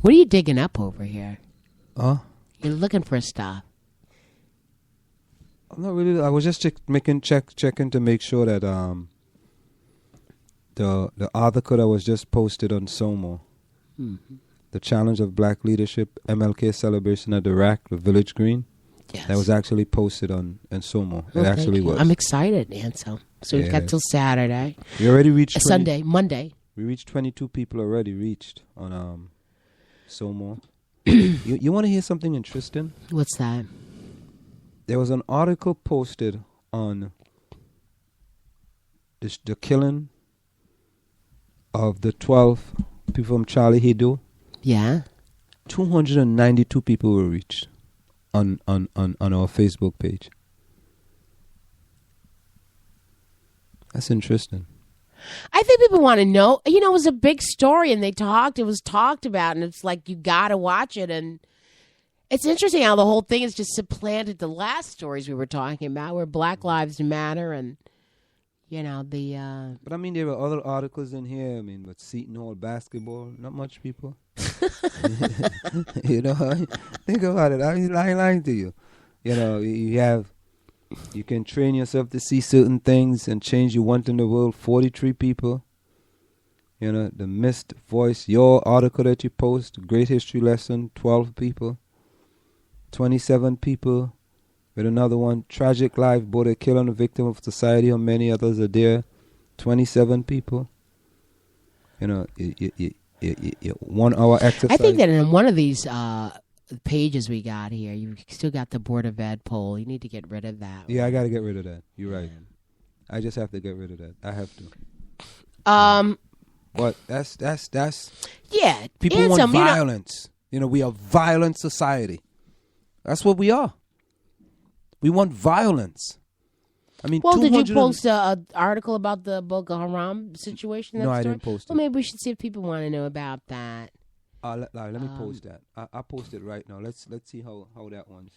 What are you digging up over here? Huh? You're looking for stuff. I'm not really. I was just checking to make sure that the article that was just posted on Somo, the challenge of black leadership, MLK celebration at the Rack, the Village Green. Yes. That was actually posted on Somo. It actually was. I'm excited, Ansel. So we've got till Saturday. We already reached Monday. We reached 22 people already reached on Somo. You want to hear something interesting? What's that? There was an article posted on the killing of the 12 people from Charlie Hebdo. Yeah. 292 people were reached on our Facebook page. That's interesting. I think people want to know. You know, it was a big story, and it was talked about, and it's like you got to watch it. And it's interesting how the whole thing has just supplanted the last stories we were talking about, where Black Lives Matter and, you know, the... But, I mean, there were other articles in here. I mean, with Seton Hall basketball, not much people. You know, think about it. I'm lying to you. You know, you can train yourself to see certain things and change you want in the world. 43 people. You know, the missed voice. Your article that you post, Great History Lesson, 12 people. 27 people. With another one, Tragic Life, both a killer and a victim of society, and many others are there. 27 people. You know, 1 hour exercise. I think that in one of these pages we got here, you've still got the Board of Ed poll. You need to get rid of that. Yeah, I got to get rid of that. You're right. I just have to get rid of that. I have to. But that's yeah. People want violence. You know, we are a violent society. That's what we are. We want violence. I mean, well, did you post an article about the Boko Haram situation? No, I didn't post it. Well, maybe we should see if people want to know about that. Let me post that. I'll post it right now. Let's see how that one.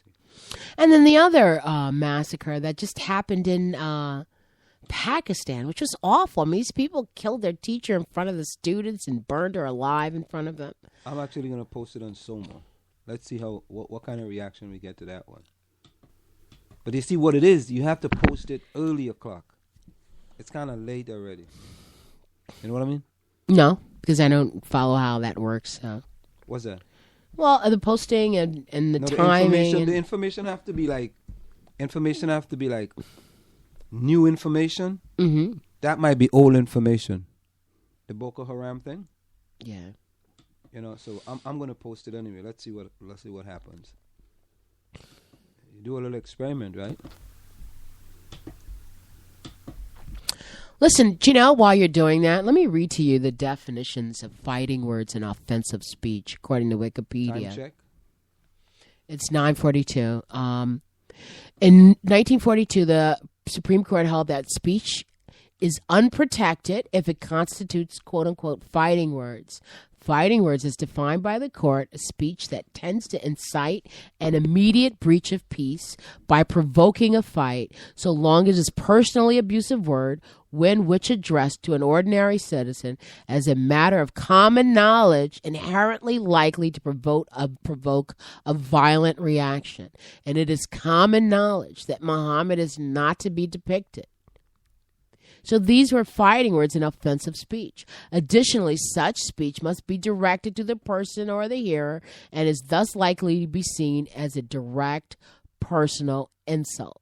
And then the other massacre that just happened in Pakistan, which was awful. I mean, these people killed their teacher in front of the students and burned her alive in front of them. I'm actually going to post it on Soma. Let's see what kind of reaction we get to that one. But you see what it is. You have to post it early o'clock. It's kind of late already. You know what I mean? No, because I don't follow how that works. So. What's that? Well, the posting and the timing. The information have to be like new information. Mm-hmm. That might be old information. The Boko Haram thing. Yeah. You know, so I'm gonna post it anyway. Let's see what happens. You do a little experiment, right? Listen, you know, while you're doing that, let me read to you the definitions of fighting words and offensive speech, according to Wikipedia. Time check. It's 9:42. In 1942, the Supreme Court held that speech is unprotected if it constitutes, quote-unquote, fighting words. Fighting words is defined by the court a speech that tends to incite an immediate breach of peace by provoking a fight, so long as it's personally abusive word when which addressed to an ordinary citizen as a matter of common knowledge inherently likely to provoke a violent reaction. And it is common knowledge that Muhammad is not to be depicted. So these were fighting words in offensive speech. Additionally, such speech must be directed to the person or the hearer and is thus likely to be seen as a direct personal insult.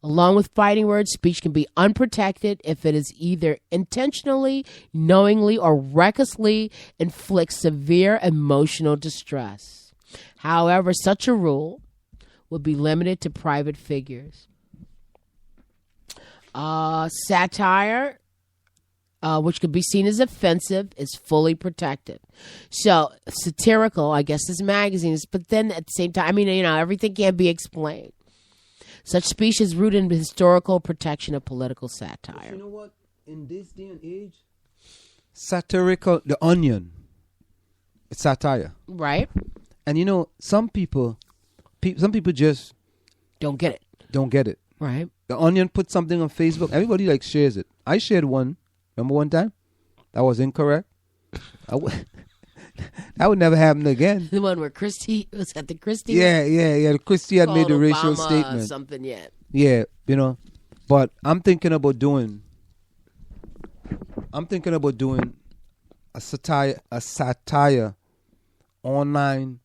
Along with fighting words, speech can be unprotected if it is either intentionally, knowingly, or recklessly inflicts severe emotional distress. However, such a rule would be limited to private figures. Satire, which could be seen as offensive, is fully protected. So satirical, I guess, is magazines, but then at the same time, I mean, you know, everything can't be explained. Such speech is rooted in the historical protection of political satire. But you know what? In this day and age, satirical, The Onion, it's satire, right? And you know, some people just don't get it. Right. The Onion put something on Facebook. Everybody like shares it. I shared one. Remember one time? That was incorrect. That would never happen again. The one where Christie was at the Christie. Yeah. Christie had made the racial Obama statement. Something yet? Yeah, but I'm thinking about doing a satire online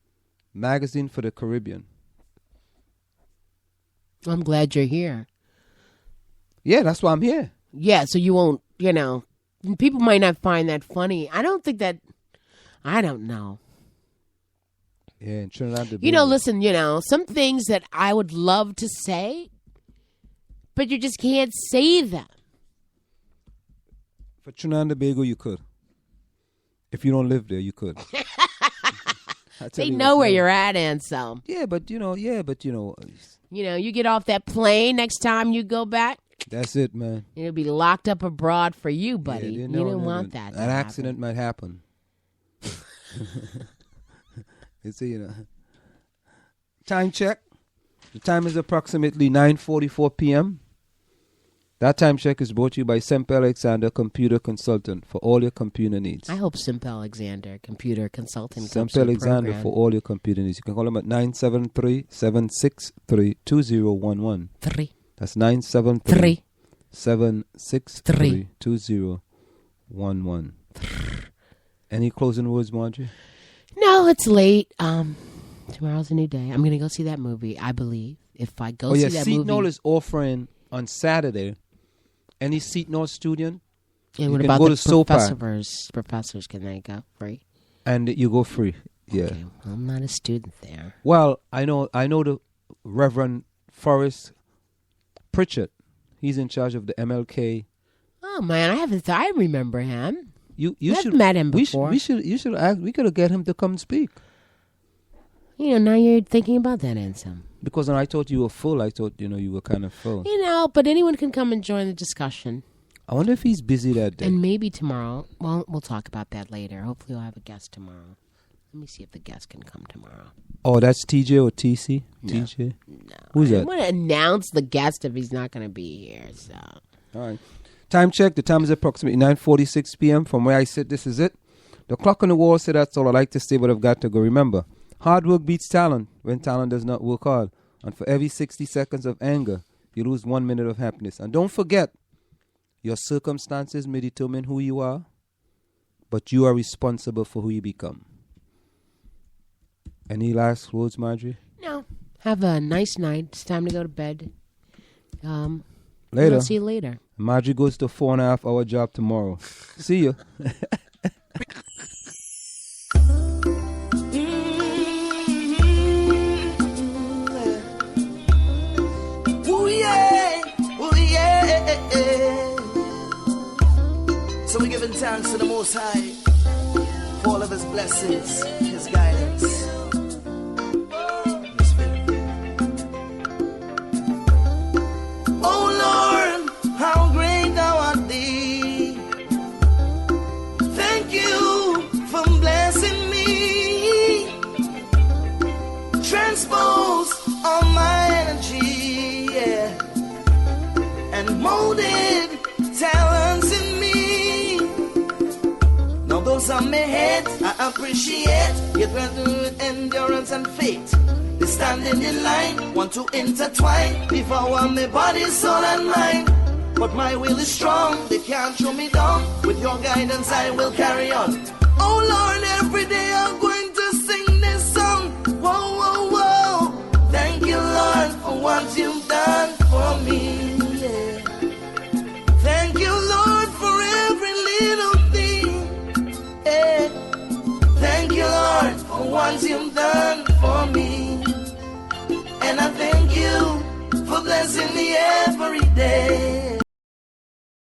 magazine for the Caribbean. I'm glad you're here. Yeah, that's why I'm here. Yeah, so you won't, people might not find that funny. I don't know. Yeah, in Trinidad and Tobago. Listen, some things that I would love to say, but you just can't say them. For Trinidad and Tobago, you could. If you don't live there, you could. They know where you're at, Anselm. Yeah, but you get off that plane next time you go back. That's it, man. It'll be locked up abroad for you, buddy. Yeah, you don't want that. An accident might happen. You see, Time check. The time is approximately 9:44 p.m. That time check is brought to you by Semper Alexander Computer Consultant for all your computer needs. I hope Semper Alexander Computer Consultant comes Semper to the Alexander program. for all your computer needs. You can call them at 973-763-2011. That's 973-763-2011. Any closing words, Marjorie? No, it's late. Tomorrow's a new day. I'm going to go see that movie, I believe. If I go see that Seat movie. Knoll is offering on Saturday. Any Seat Knoll student, and what you can about go the to SOPA. professors? Can they go free? And you go free. Yeah. Okay, well, I'm not a student there. Well, I know the Reverend Forrest Pritchett. He's in charge of the MLK. Oh man, I remember him. You I've should met him before. You should ask. We could have get him to come speak. Now you're thinking about that, Anselm. Because when I thought you were full, I thought you were kind of full. But anyone can come and join the discussion. I wonder if he's busy that day. And maybe tomorrow. Well, we'll talk about that later. Hopefully we'll have a guest tomorrow. Let me see if the guest can come tomorrow. Oh, that's TJ or TC? No. TJ? No. Who's that? I want to announce the guest if he's not going to be here. So. All right. Time check. The time is approximately 9:46 p.m. From where I sit, this is it. The clock on the wall said that's all I like to say, but I've got to go. Remember, hard work beats talent when talent does not work hard. And for every 60 seconds of anger, you lose 1 minute of happiness. And don't forget, your circumstances may determine who you are, but you are responsible for who you become. Any last words, Marjorie? No. Have a nice night. It's time to go to bed. Later. I'll see you later. Marjorie goes to a 4.5-hour job tomorrow. See you. So we're giving thanks to the Most High for all of His blessings, His guidance. Oh Lord, how great Thou art Thee. Thank you for blessing me. Transpose all my energy, yeah, and molded talents in me. Now those on my head, I appreciate your gratitude, endurance, and faith. They standing in line, want to intertwine, devour my body, soul, and mind. But my will is strong, they can't throw me down. With your guidance, I will carry on. Oh Lord, every day I'm going to sing this song. Whoa, whoa, whoa. Thank you, Lord, for what you've done for me. Yeah. Thank you, Lord, for every little thing. Yeah. Thank you, Lord, for what you've done for me. And I thank you for blessing me every day.